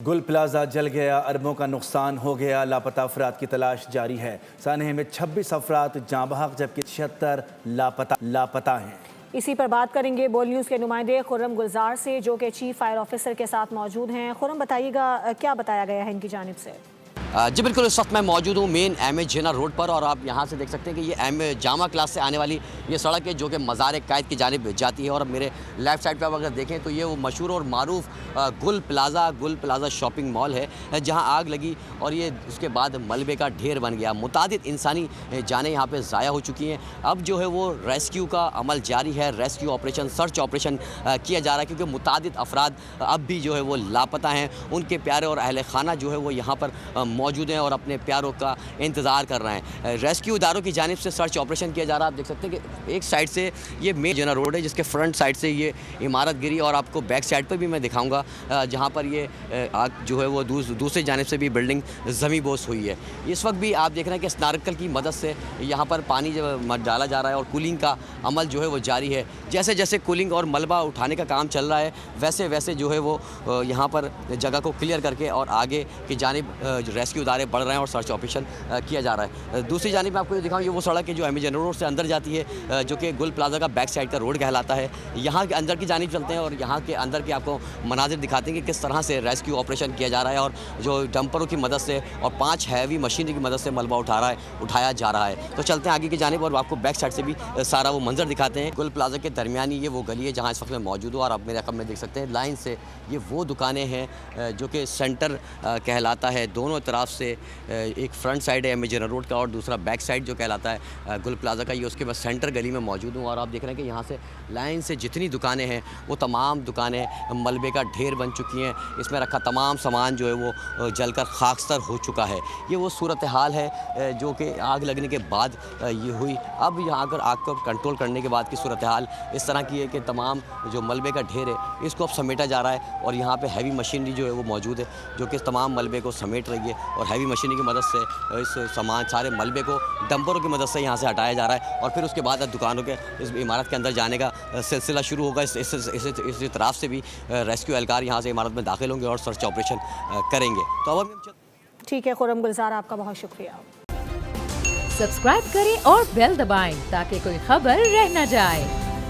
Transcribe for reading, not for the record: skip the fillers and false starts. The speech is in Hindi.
गुल प्लाजा जल गया, अरबों का नुकसान हो गया, लापता अफराद की तलाश जारी है। सानहे में 26 अफराद जाँ बहक जबकि 76 लापता हैं। इसी पर बात करेंगे बोल न्यूज़ के नुमाइंदे खुर्रम गुलजार से, जो कि चीफ फायर ऑफिसर के साथ मौजूद हैं। खुर्रम, बताइएगा क्या बताया गया है इनकी जानिब से? जी बिल्कुल, इस वक्त मैं मौजूद हूँ main M A Jinnah road पर और आप यहाँ से देख सकते हैं कि ये एम ए जामा क्लास से आने वाली ये सड़क है जो कि मज़ार कैद की जानिब जाती है। और मेरे लेफ़्ट साइड पे आप अगर देखें तो ये वो मशहूर और मारूफ गुल प्लाजा शॉपिंग मॉल है जहाँ आग लगी और ये उसके बाद मलबे का ढेर बन गया। मुतादिद इंसानी जानें यहाँ पर ज़ाया हो चुकी हैं। अब जो है वो रेस्क्यू का अमल जारी है, रेस्क्यू ऑपरेशन, सर्च ऑपरेशन किया जा रहा है क्योंकि मुतादिद अफराद अब भी जो है वो लापता हैं। उनके प्यारे और अहल खाना जो है वो यहाँ पर मौजूद हैं और अपने प्यारों का इंतज़ार कर रहे हैं। रेस्क्यू इदारों की जानिब से सर्च ऑपरेशन किया जा रहा है। आप देख सकते हैं कि एक साइड से ये मेन जिना रोड है जिसके फ्रंट साइड से ये इमारत गिरी और आपको बैक साइड पर भी मैं दिखाऊंगा जहां पर ये आग जो है वो दूसरी जानिब से भी बिल्डिंग ज़मी बोस हुई है। इस वक्त भी आप देख रहे हैं कि स्नारकल की मदद से यहाँ पर पानी डाला जा रहा है और कूलिंग का अमल जो है वो जारी है। जैसे जैसे कूलिंग और मलबा उठाने का काम चल रहा है वैसे वैसे जो है वो यहाँ पर जगह को क्लियर करके और आगे की जानिब रेस्क्यू इदारे बढ़ रहे हैं और सर्च ऑपरेशन किया जा रहा है। दूसरी जानिब मैं आपको ये दिखाऊँ, ये वो सड़क है जो एम ए जनरल रोड से अंदर जाती है जो कि गुल प्लाजा का बैक साइड का रोड कहलाता है। यहाँ के अंदर की जानिब चलते हैं और यहाँ के अंदर के आपको मनाजिर दिखाते हैं कि किस तरह से रेस्क्यू ऑपरेशन किया जा रहा है और जो डंपरों की मदद से और 5 हैवी मशीनरी की मदद से मलबा उठाया जा रहा है। तो चलते हैं आगे की जानिब और आपको बैक साइड से भी सारा वो मंजर दिखाते हैं। गुल प्लाजा के दरमियानी ये वो गली है जहाँ इस वक्त मैं मौजूद हूँ और आप मेरे रकम में देख सकते हैं लाइन से ये वो दुकानें हैं जो कि सेंटर कहलाता है। दोनों तरफ से एक फ्रंट साइड है एम ए जनरल रोड का और दूसरा बैक साइड जो कहलाता है गुल प्लाजा का। ये उसके बाद सेंटर गली में मौजूद हूँ और आप देख रहे हैं कि यहाँ से लाइन से जितनी दुकानें हैं वो तमाम दुकानें मलबे का ढेर बन चुकी हैं। इसमें रखा तमाम सामान जो है वो जलकर खाकस्तर हो चुका है। ये वो सूरत हाल है जो कि आग लगने के बाद ये हुई। अब यहाँ आकर आग को कंट्रोल करने के बाद की सूरत हाल इस तरह की है कि तमाम जो मलबे का ढेर है इसको अब समेटा जा रहा है और यहाँ पे हैवी मशीनरी जो है वो मौजूद है जो कि तमाम मलबे को समेट रही है और हैवी मशीनरी की मदद से इस सामान सारे मलबे को डंपरों की मदद से यहाँ से हटाया जा रहा है और फिर उसके बाद दुकानों के इस इमारत के अंदर जाने का सिलसिला शुरू होगा। इस तरफ से भी रेस्क्यू एहलकार यहाँ से इमारत में दाखिल होंगे और सर्च ऑपरेशन करेंगे। तो अब ठीक है खुर्रम गुलजार, आपका बहुत शुक्रिया। सब्सक्राइब करें और बेल दबाएं ताकि कोई खबर रह न जाए।